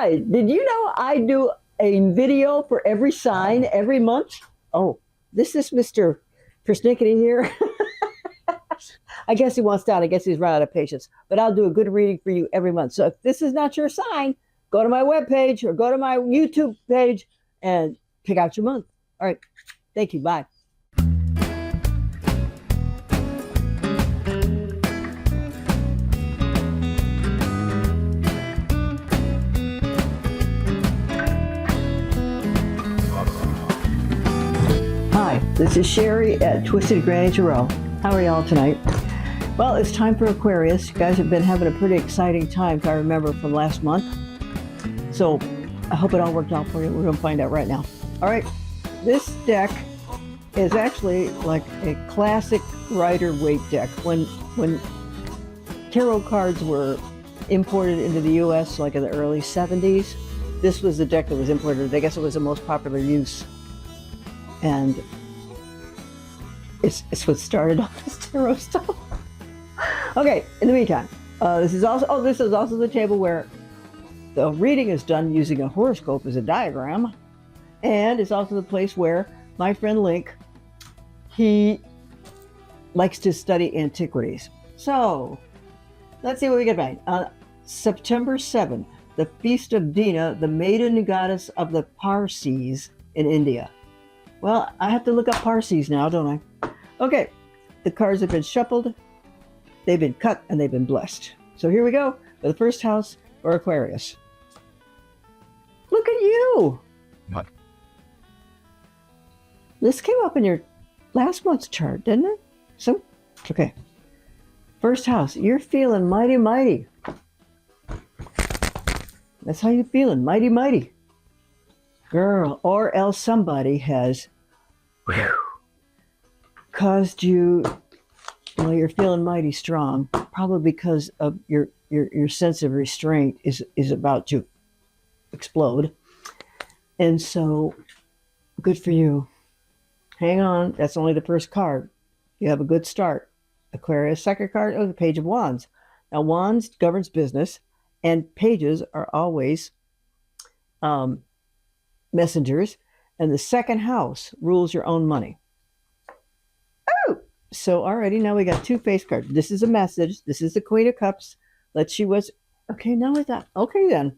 Hi, did you know I do a video for every sign every month? Oh, this is Mr. Persnickety here. I guess he wants out. I guess he's run out of patience. But I'll do a good reading for you every month. So if this is not your sign, go to my webpage or go to my YouTube page and pick out your month. All right. Thank you. Bye. Hi, this is Sherry at Twisted Granny Tarot. How are y'all tonight? Well, it's time for Aquarius. You guys have been having a pretty exciting time, if I remember, from last month. So I hope it all worked out for you. We're going to find out right now. All right, this deck is actually like a classic Rider-Waite deck. When tarot cards were imported into the U.S. like in the early 70s, this was the deck that was imported. I guess it was the most popular use. And it's what started all this tarot stuff. Okay, in the meantime, this is also the table where the reading is done using a horoscope as a diagram. And it's also the place where my friend Link, he likes to study antiquities. So, let's see what we can find. September 7th, the Feast of Dina, the maiden goddess of the Parsees in India. Well, I have to look up Parsees now, don't I? Okay, the cards have been shuffled, they've been cut, and they've been blessed. So here we go for the first house for Aquarius. Look at you! What? This came up in your last month's chart, didn't it? So, okay. First house, you're feeling mighty, mighty. That's how you're feeling, mighty, mighty. Girl, or else somebody has caused you, well, you're feeling mighty strong, probably because of your sense of restraint is about to explode. And so, good for you. Hang on, that's only the first card. You have a good start. Aquarius, second card, the Page of Wands. Now, Wands governs business, and pages are always messengers, and the second house rules your own money. Oh, so already now we got two face cards. This is a message. This is the Queen of Cups. Let's see what's okay. Now with that, okay then.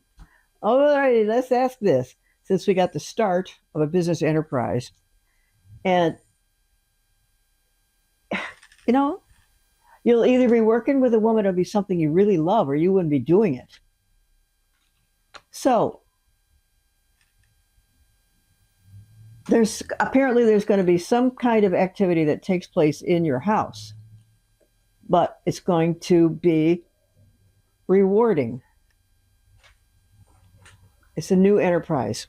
All right, let's ask this. Since we got the start of a business enterprise, and you know, you'll either be working with a woman or be something you really love, or you wouldn't be doing it. So there's going to be some kind of activity that takes place in your house, but it's going to be rewarding. It's a new enterprise,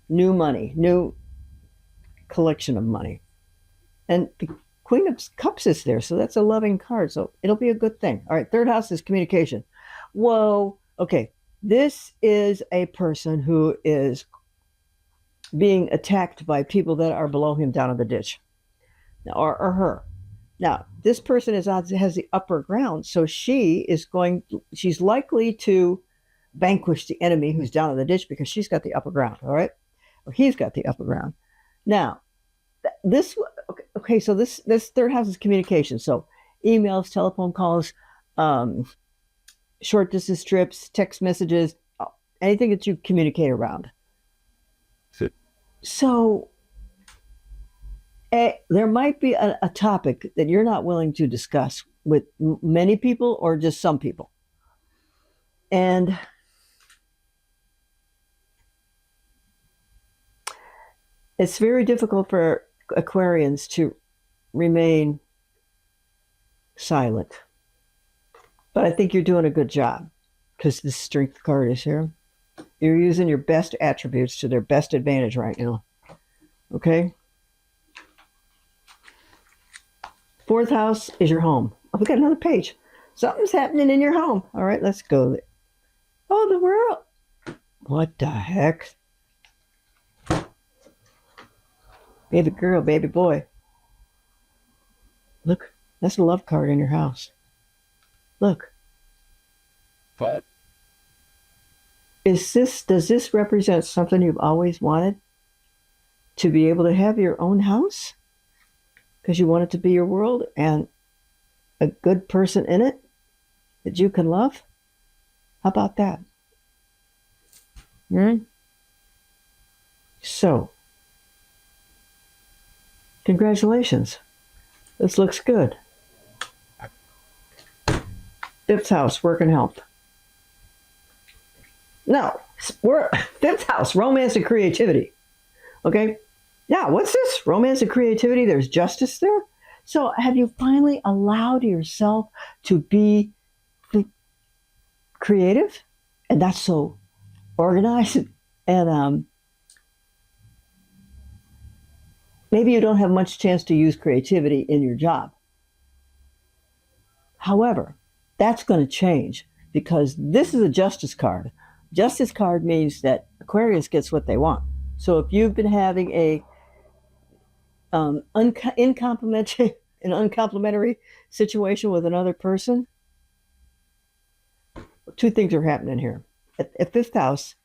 new money, new collection of money. And the Queen of Cups is there, so that's a loving card, so it'll be a good thing. All right, third house is communication. Whoa, okay. This is a person who is being attacked by people that are below him down in the ditch, or her. Now, this person has the upper ground, so she's likely to vanquish the enemy who's down in the ditch because she's got the upper ground, all right? Or he's got the upper ground. Now, so this third house is communication. So emails, telephone calls, short distance trips, text messages, anything that you communicate around. So there might be a topic that you're not willing to discuss with many people or just some people. And it's very difficult for Aquarians to remain silent. But I think you're doing a good job because the strength card is here. You're using your best attributes to their best advantage right now. Okay? Fourth house is your home. Oh, we got another page. Something's happening in your home. All right, let's go. Oh, the world. What the heck? Baby girl, baby boy. Look, that's a love card in your house. Look. What? Does this represent something you've always wanted? To be able to have your own house? Because you want it to be your world and a good person in it that you can love? How about that? So, congratulations. This looks good. Fifth house, work and health. No, fifth house, romance and creativity. Okay? Yeah, what's this? Romance and creativity, there's justice there? So have you finally allowed yourself to be creative? And that's so organized. And maybe you don't have much chance to use creativity in your job. However, that's going to change because this is a justice card. Justice card means that Aquarius gets what they want. So if you've been having an uncomplimentary situation with another person, two things are happening here. At fifth house,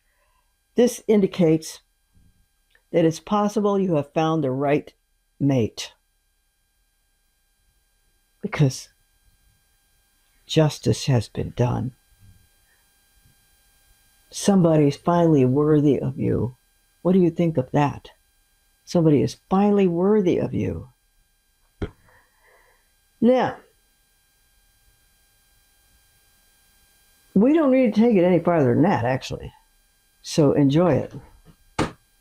this indicates that it's possible you have found the right mate. Because justice has been done. Somebody's finally worthy of you. What do you think of that? Somebody is finally worthy of you. Now, we don't need to take it any farther than that, actually. So enjoy it.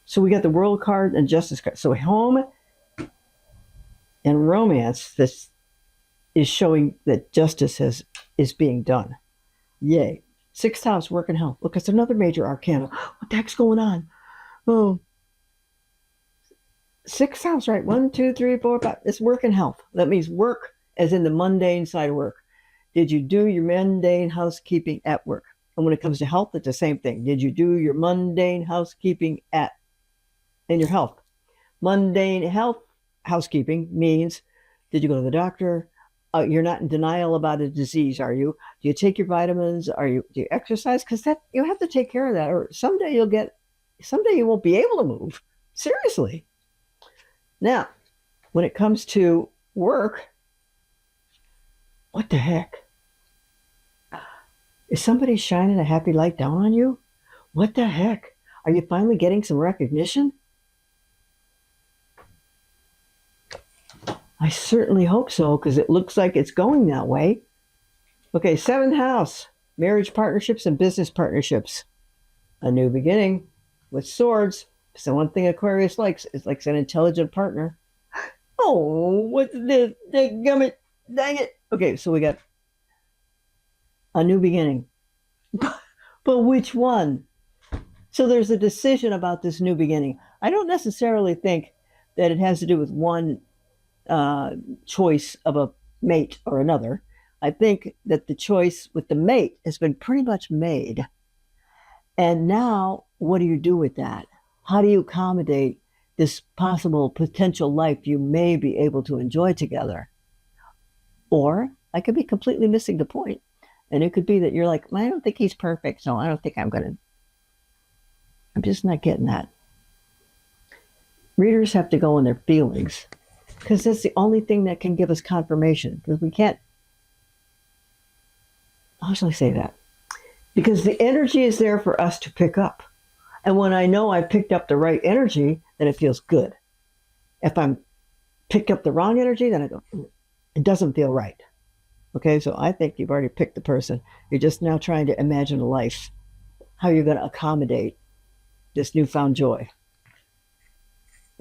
So we got the World card and Justice card. So home and romance, this is showing that justice is being done. Yay. Sixth house, work and health. Look, it's another major arcana. What the heck's going on? Oh. Sixth house, right? 1, 2, 3, 4, 5. It's work and health. That means work as in the mundane side of work. Did you do your mundane housekeeping at work? And when it comes to health, it's the same thing. Did you do your mundane housekeeping in your health? Mundane housekeeping means, did you go to the doctor? You're not in denial about a disease, are you? Do you take your vitamins? Do you exercise? Because that you have to take care of that, or someday you won't be able to move. Seriously. Now, when it comes to work, what the heck? Is somebody shining a happy light down on you? What the heck? Are you finally getting some recognition? I certainly hope so, because it looks like it's going that way. Okay, seventh house, marriage partnerships and business partnerships. A new beginning with swords. So one thing Aquarius likes is like an intelligent partner. Oh, what's this? Dang it. Okay, so we got a new beginning. But which one? So there's a decision about this new beginning. I don't necessarily think that it has to do with one choice of a mate or another. I think that the choice with the mate has been pretty much made. And now, what do you do with that? How do you accommodate this possible potential life you may be able to enjoy together? Or I could be completely missing the point. And it could be that you're like, I don't think he's perfect, so I don't think I'm just not getting that. Readers have to go in their feelings, because that's the only thing that can give us confirmation. Because we can't, how shall I say that? Because the energy is there for us to pick up. And when I know I picked up the right energy, then it feels good. If I'm picked up the wrong energy, then I go, it doesn't feel right. Okay, so I think you've already picked the person. You're just now trying to imagine a life, how you're going to accommodate this newfound joy.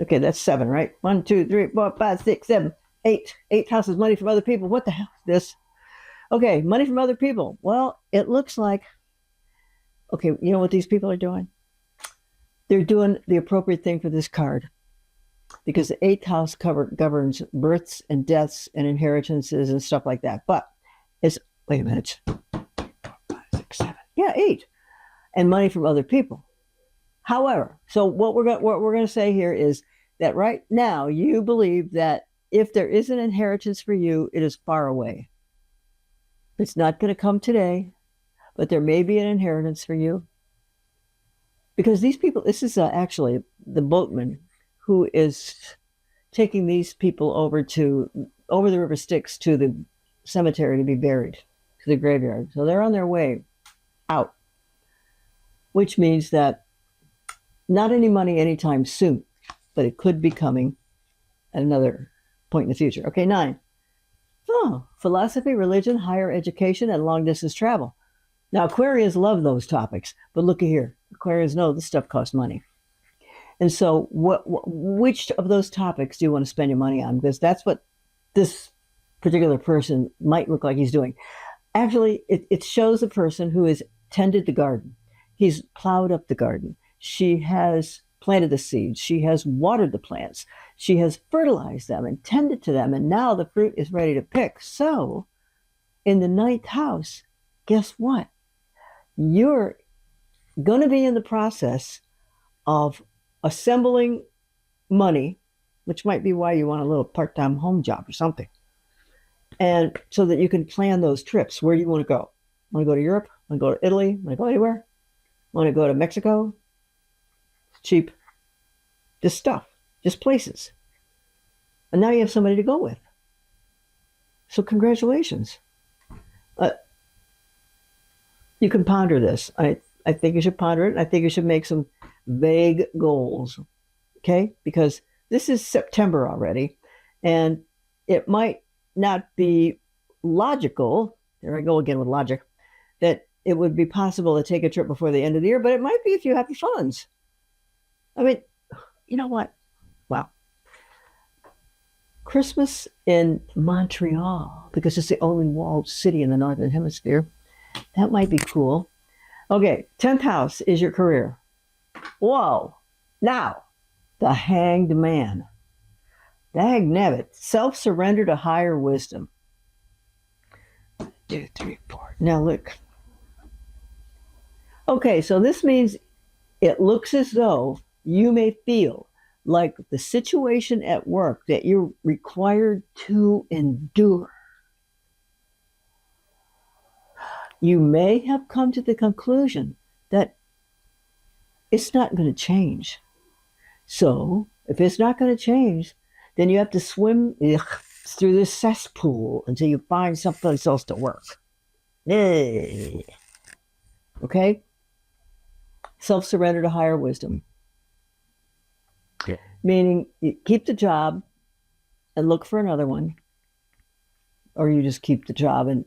Okay, that's 7, right? 1, 2, 3, 4, 5, 6, 7, 8. 8th house is money from other people. What the hell is this? Okay, money from other people. Well, it looks like, okay, you know what these people are doing? They're doing the appropriate thing for this card. Because the 8th house governs births and deaths and inheritances and stuff like that. But it's, wait a minute, 4, 5, 6, 7. Yeah, 8. And money from other people. However, so what we're going to say here is that right now you believe that if there is an inheritance for you, it is far away. It's not going to come today, but there may be an inheritance for you. because these people, this is actually the boatman who is taking these people over the river Styx to the cemetery to be buried, to the graveyard. So they're on their way out, which means that not any money anytime soon, but it could be coming at another point in the future. Okay, 9. Oh, philosophy, religion, higher education, and long distance travel. Now, Aquarians love those topics, but look at here. Aquarians know this stuff costs money. And so which of those topics do you want to spend your money on? Because that's what this particular person might look like he's doing. Actually, it shows a person who has tended the garden. He's plowed up the garden. She has planted the seeds. She has watered the plants. She has fertilized them and tended to them. And now the fruit is ready to pick. So in the 9th house, guess what? You're going to be in the process of assembling money, which might be why you want a little part-time home job or something. And so that you can plan those trips. Where do you want to go? Want to go to Europe? Want to go to Italy? Want to go anywhere? Want to go to Mexico? Cheap. Just stuff. Just places. And now you have somebody to go with. So congratulations. You can ponder this. I think you should ponder it. I think you should make some vague goals. Okay? Because this is September already. And it might not be logical, there I go again with logic, that it would be possible to take a trip before the end of the year, but it might be if you have the funds. I mean, you know what? Wow. Christmas in Montreal, because it's the only walled city in the Northern Hemisphere. That might be cool. Okay, 10th house is your career. Whoa. Now, the Hanged Man. Dagnabbit, self-surrender to higher wisdom. 1, 2, 3, 4. Now look. Okay, so this means it looks as though you may feel like the situation at work that you're required to endure. You may have come to the conclusion that it's not going to change. So, if it's not going to change, then you have to swim through this cesspool until you find someplace else to work. Okay? Self-surrender to higher wisdom. Meaning, you keep the job and look for another one. Or you just keep the job and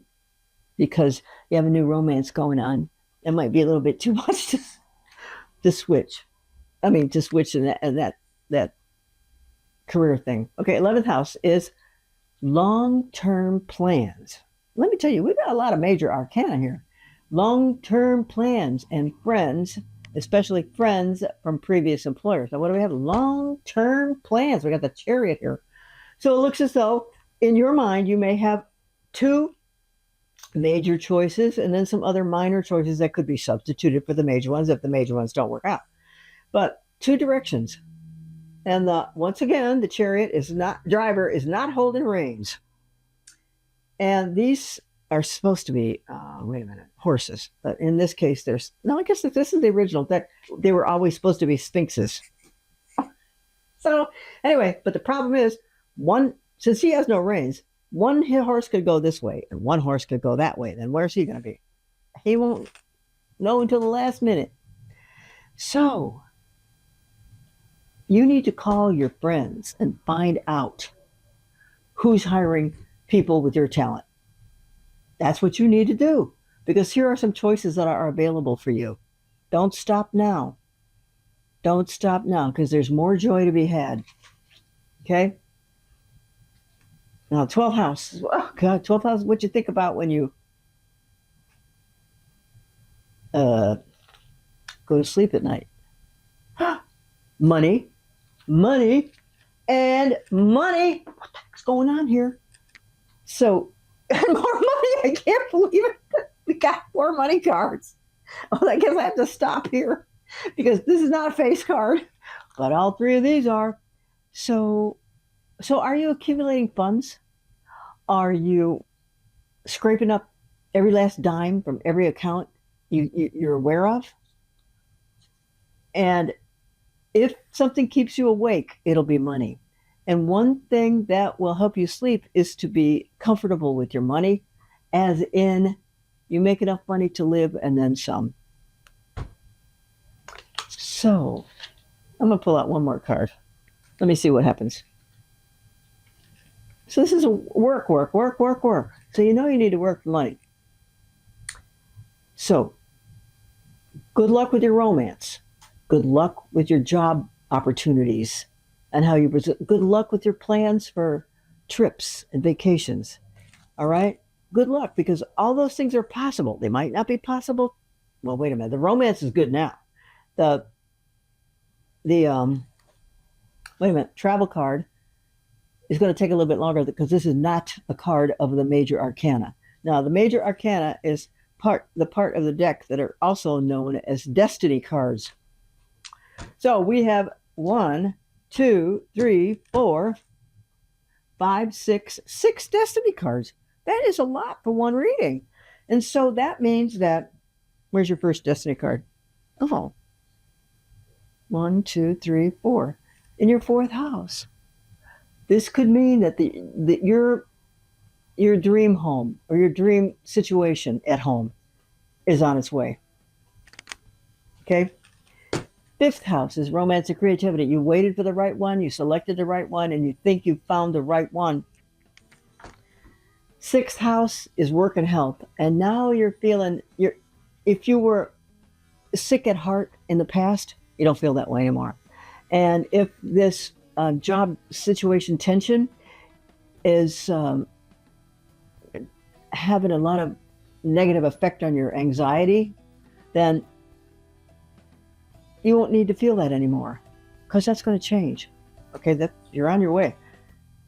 because you have a new romance going on, it might be a little bit too much to switch. I mean, to switch in that career thing. Okay, 11th house is long-term plans. Let me tell you, we've got a lot of major arcana here. Long-term plans and friends, especially friends from previous employers. Now, what do we have? Long-term plans. We got the Chariot here. So it looks as though in your mind, you may have 2 major choices and then some other minor choices that could be substituted for the major ones if the major ones don't work out. But 2 directions. And once again, the Chariot driver is not holding reins. And these are supposed to be, wait a minute, horses. But in this case, I guess if this is the original, that they were always supposed to be sphinxes. So anyway, but the problem is, since he has no reins, one horse could go this way and one horse could go that way. Then where's he going to be? He won't know until the last minute. So you need to call your friends and find out who's hiring people with your talent. That's what you need to do, because here are some choices that are available for you. Don't stop now. Don't stop now, because there's more joy to be had. Okay? Now, 12th house. Oh, God, 12th house, what you think about when you go to sleep at night? Money, and money. What the heck's going on here? So, more money. I can't believe it. We got 4 money cards. Well, I guess I have to stop here because this is not a face card, but all 3 of these are. So are you accumulating funds? Are you scraping up every last dime from every account you're aware of? And if something keeps you awake, it'll be money. And one thing that will help you sleep is to be comfortable with your money, as in you make enough money to live and then some. So I'm going to pull out one more card. Let me see what happens. So this is a work. So you know you need to work for money. So good luck with your romance. Good luck with your job opportunities and how you present. Good luck with your plans for trips and vacations. All right? Good luck, because all those things are possible. They might not be possible. Well, wait a minute. The romance is good now. The wait a minute, travel card is going to take a little bit longer because this is not a card of the major arcana. Now, the major arcana is the part of the deck that are also known as destiny cards. So we have 1, 2, 3, 4, 5, 6 destiny cards. That is a lot for one reading. And so that means that, where's your first destiny card? Oh, 1, 2, 3, 4. In your fourth house. This could mean that your dream home or your dream situation at home is on its way. Okay? Fifth house is romance and creativity. You waited for the right one, you selected the right one, and you think you found the right one. Sixth house is work and health. And now you're feeling, if you were sick at heart in the past, you don't feel that way anymore. And if this job situation tension is having a lot of negative effect on your anxiety, then you won't need to feel that anymore, because that's going to change. Okay, you're on your way.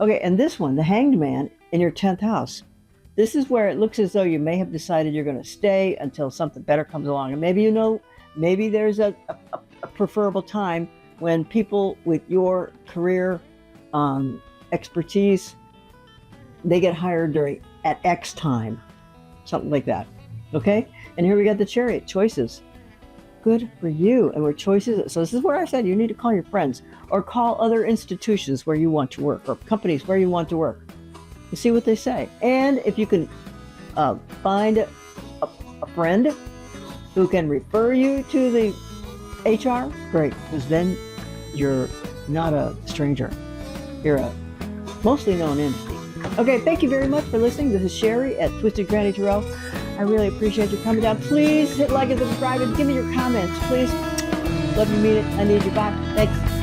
Okay, and this one, the Hanged Man in your 10th house. This is where it looks as though you may have decided you're going to stay until something better comes along. And maybe there's a preferable time when people with your career expertise, they get hired at X time, something like that. Okay, and here we got the Chariot, choices. Good for you. And we're choices. So this is where I said you need to call your friends or call other institutions where you want to work or companies where you want to work and see what they say. And if you can find a friend who can refer you to the HR, great, because then you're not a stranger. You're a mostly known entity. Okay, thank you very much for listening. This is Sherry at Twisted Granny Tarot. I really appreciate you coming down. Please hit like and subscribe and give me your comments, please. Love you, mean it. I need you back. Thanks.